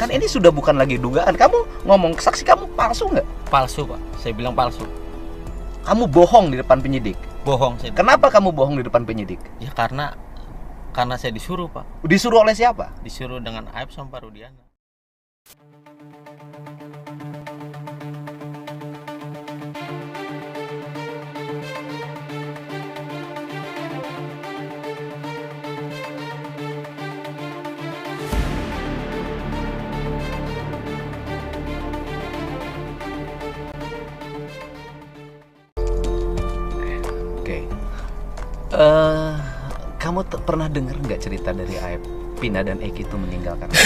Kan ini sudah bukan lagi dugaan. Kamu ngomong saksi kamu palsu nggak? Palsu, Pak. Saya bilang palsu. Kamu bohong di depan penyidik. Bohong saya. Kenapa kamu bohong di depan penyidik? Ya karena saya disuruh, Pak. Disuruh oleh siapa? Disuruh dengan Aib sama Pak Rudiana. Oke. Kamu pernah dengar nggak cerita dari Aib, Pina dan Eki itu meninggal karena?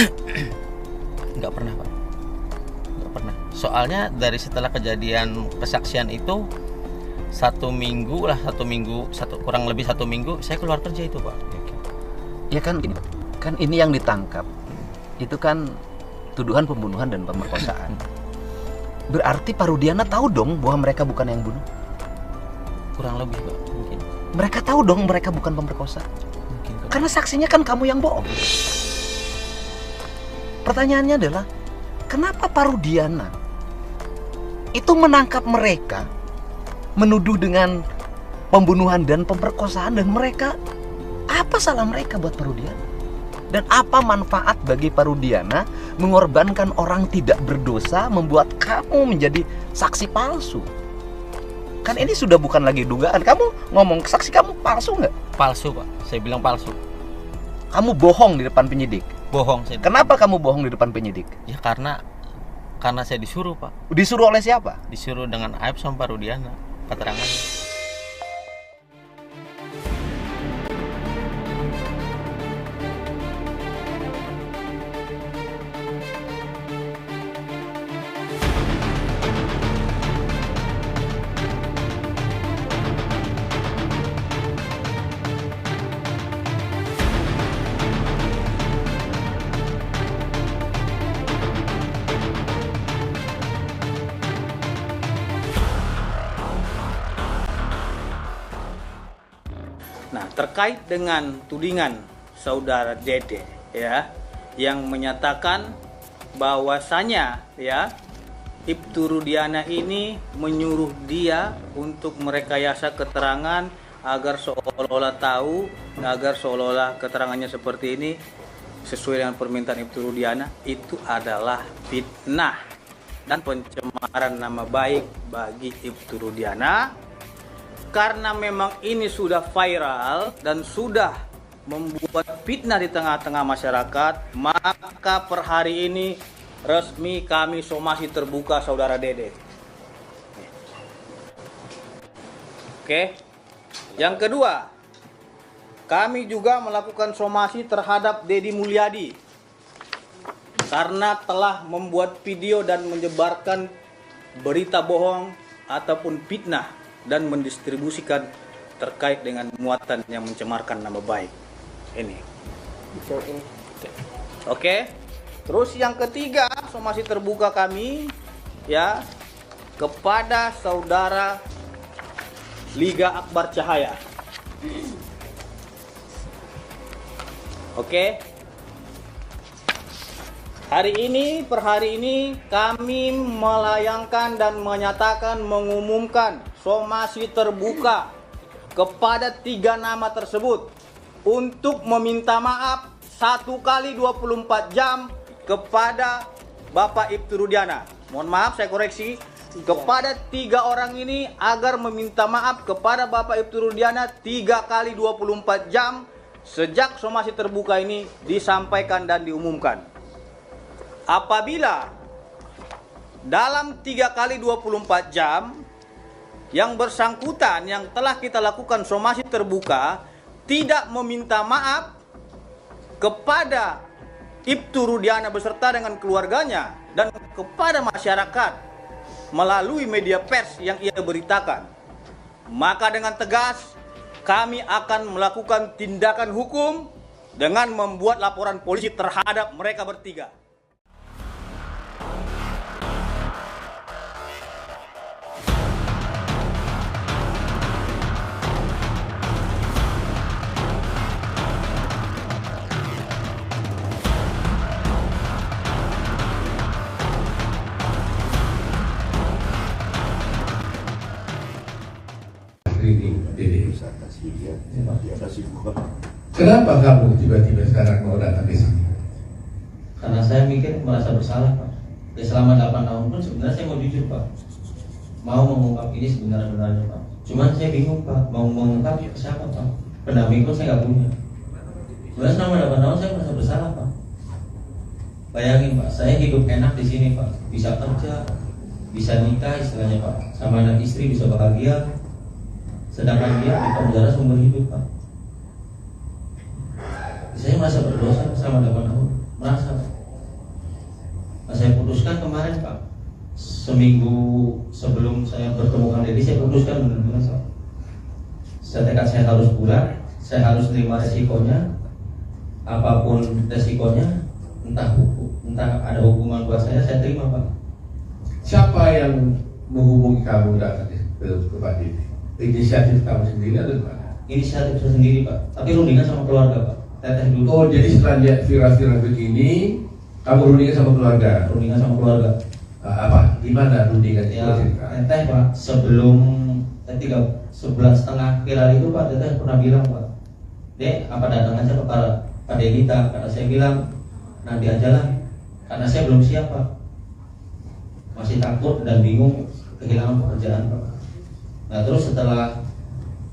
Nggak pernah, Pak. Nggak pernah. Soalnya dari setelah kejadian kesaksian itu kurang lebih satu minggu saya keluar kerja itu, Pak. Ya kan gini, kan ini yang ditangkap itu kan tuduhan pembunuhan dan pemerkosaan. Berarti Pak Rudiana tahu dong bahwa mereka bukan yang bunuh. Kurang lebih, Pak, mungkin. Mereka tahu dong mereka bukan pemerkosa. Mungkin, Pak. Karena saksinya kan kamu yang bohong. Pertanyaannya adalah, kenapa Pak Rudiana itu menangkap mereka, menuduh dengan pembunuhan dan pemerkosaan, dan mereka, apa salah mereka buat Pak Rudiana? Dan apa manfaat bagi Pak Rudiana mengorbankan orang tidak berdosa, membuat kamu menjadi saksi palsu? Kan ini sudah bukan lagi dugaan. Kamu ngomong saksi kamu palsu nggak? Palsu, Pak. Saya bilang palsu. Kamu bohong di depan penyidik. Bohong saya. Kenapa kamu bohong di depan penyidik? Ya karena saya disuruh, Pak. Disuruh oleh siapa? Disuruh dengan Aib sama Pak Rudiana. Keterangannya. Nah, terkait dengan tudingan saudara Dede ya, yang menyatakan bahwasanya ya Ibtu Rudiana ini menyuruh dia untuk merekayasa keterangan agar seolah-olah tahu, agar seolah-olah keterangannya seperti ini sesuai dengan permintaan Ibtu Rudiana, itu adalah fitnah dan pencemaran nama baik bagi Ibtu Rudiana. Karena memang ini sudah viral dan sudah membuat fitnah di tengah-tengah masyarakat, maka per hari ini resmi kami somasi terbuka saudara Dede. Oke. Yang kedua, kami juga melakukan somasi terhadap Dedi Mulyadi karena telah membuat video dan menyebarkan berita bohong ataupun fitnah dan mendistribusikan terkait dengan muatan yang mencemarkan nama baik. Ini. Oke. Terus yang ketiga, somasi terbuka kami ya kepada saudara Liga Akbar Cahaya. Oke. Per hari ini kami melayangkan dan menyatakan, mengumumkan somasi terbuka kepada 3 nama tersebut untuk meminta maaf 1 kali 24 jam kepada Bapak Ibtu Rudiana. Mohon maaf, saya koreksi, kepada 3 orang ini agar meminta maaf kepada Bapak Ibtu Rudiana 3 kali 24 jam sejak somasi terbuka ini disampaikan dan diumumkan. Apabila dalam 3 kali 24 jam yang bersangkutan yang telah kita lakukan somasi terbuka tidak meminta maaf kepada Ibtu Rudiana beserta dengan keluarganya dan kepada masyarakat melalui media pers yang ia beritakan, maka dengan tegas kami akan melakukan tindakan hukum dengan membuat laporan polisi terhadap mereka bertiga. Kenapa kamu tiba-tiba sekarang mau datang ke sini? Karena saya mikir merasa bersalah Pak. Ya selama 8 tahun pun sebenarnya saya mau jujur Pak, mau mengungkap ini sebenarnya Pak. Cuman saya bingung Pak, mau mengungkap ke siapa Pak? Pendamping pun saya nggak punya. Sebenarnya selama 8 tahun saya merasa bersalah Pak. Bayangin Pak, saya hidup enak di sini Pak, bisa kerja, bisa nikah istilahnya Pak, sama anak istri bisa bahagia. Sedangkan dia di penjara seumur hidup Pak. Saya merasa berdosa selama 8 tahun, merasa Pak. Nah, saya putuskan kemarin Pak, seminggu sebelum saya bertemu Kang Deddy, saya putuskan benar-benar Pak. Tekad saya harus pulang, saya harus terima resikonya, apapun resikonya, entah ada hukuman buat saya terima Pak. Siapa yang menghubungi kamu datang ke Pak Deddy? Inisiatif kamu sendiri atau gimana? Inisiatif saya sendiri Pak, tapi rundingan sama keluarga Pak. Teteh dulu. Oh, jadi setelah lihat viral-viral begini, kamu rundingan sama keluarga? Rundingan sama keluarga. Apa? Gimana rundingan? Ya, teteh Pak, sebelum 11,5 viral itu Pak, teteh pernah bilang Pak, Dek, apa datang aja ke Pak Deddy? Karena saya bilang nanti aja lah, karena saya belum siap Pak, masih takut dan bingung kehilangan pekerjaan Pak. Nah terus setelah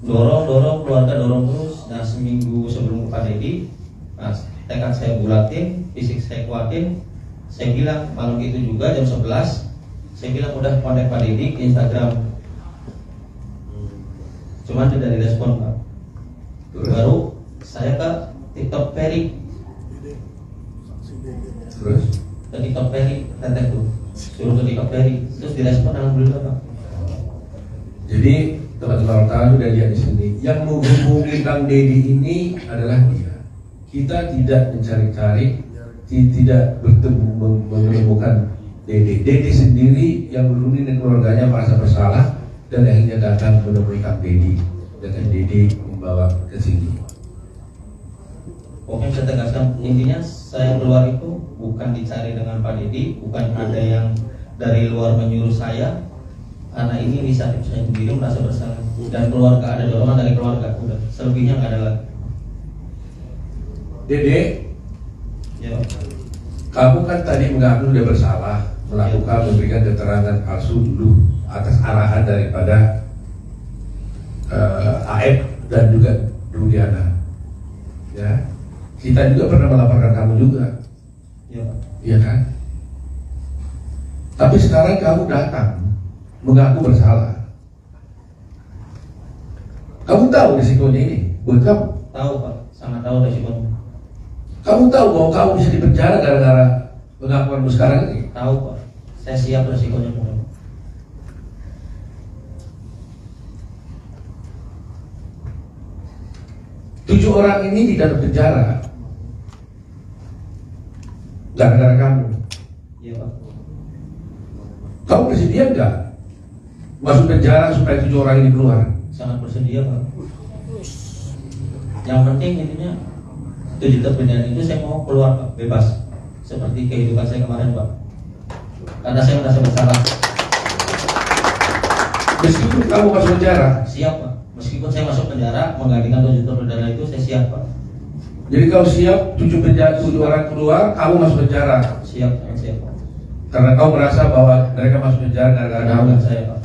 dorong keluarga dorong terus, nah seminggu sebelum Pak Deddy, nah, tekad saya bulatin, fisik saya kuatin, saya bilang malam itu juga jam 11, saya bilang udah kontak Pak Deddy ke Instagram, cuman tidak direspon Pak. Baru saya ke TikTok Ferry, terus ke TikTok Ferry, teteh tuh suruh ke TikTok Ferry, terus direspon alhamdulillah Pak. Jadi teman-teman wartawan sudah lihat di sini, yang menghubungi Kang Deddy ini adalah dia. Kita tidak mencari-cari, tidak bertemu menemukan Deddy. Deddy sendiri yang berunding dengan keluarganya merasa bersalah dan akhirnya datang menemui Kang Deddy dan Kang Deddy membawa ke sini. Pokoknya saya tegaskan, intinya saya keluar itu bukan dicari dengan Pak Deddy, bukan ada yang dari luar menyuruh saya, karena ini inisiatif saya sendiri merasa bersalah dan keluarga, ada dorongan dari keluarga, udah selebihnya nggak ada lagi. Dede, Ya, kamu kan tadi mengaku sudah bersalah melakukan memberikan keterangan palsu dulu atas arahan daripada AF dan juga Rudiana. Ya, kita juga pernah melaporkan kamu juga, ya, iya kan? Tapi sekarang kamu datang mengaku bersalah. Kamu tahu risikonya ini buat kamu. tahu Pak, sangat tahu resikonya. Kamu tahu bahwa kamu bisa dipenjara gara-gara pengakuanmu sekarang ini. Tahu Pak, saya siap resikonya Pak. 7 orang ini tidak berpenjara gara-gara kamu. Iya Pak. Kamu bersedia nggak masuk penjara supaya 7 orang ini keluar? Sangat bersedia Pak. Yang penting intinya 7 terpidana itu saya mau keluar Pak, bebas seperti kehidupan saya kemarin Pak, karena saya merasa bersalah. Meskipun kamu masuk penjara, Siap Pak, meskipun saya masuk penjara menggantikan 7 terpidana itu saya siap Pak. jadi kau siap 7 orang keluar, kamu masuk penjara Siap, sangat siap Pak. karena kau merasa bahwa mereka masuk penjara gara-gara kamu. Karena saya Pak.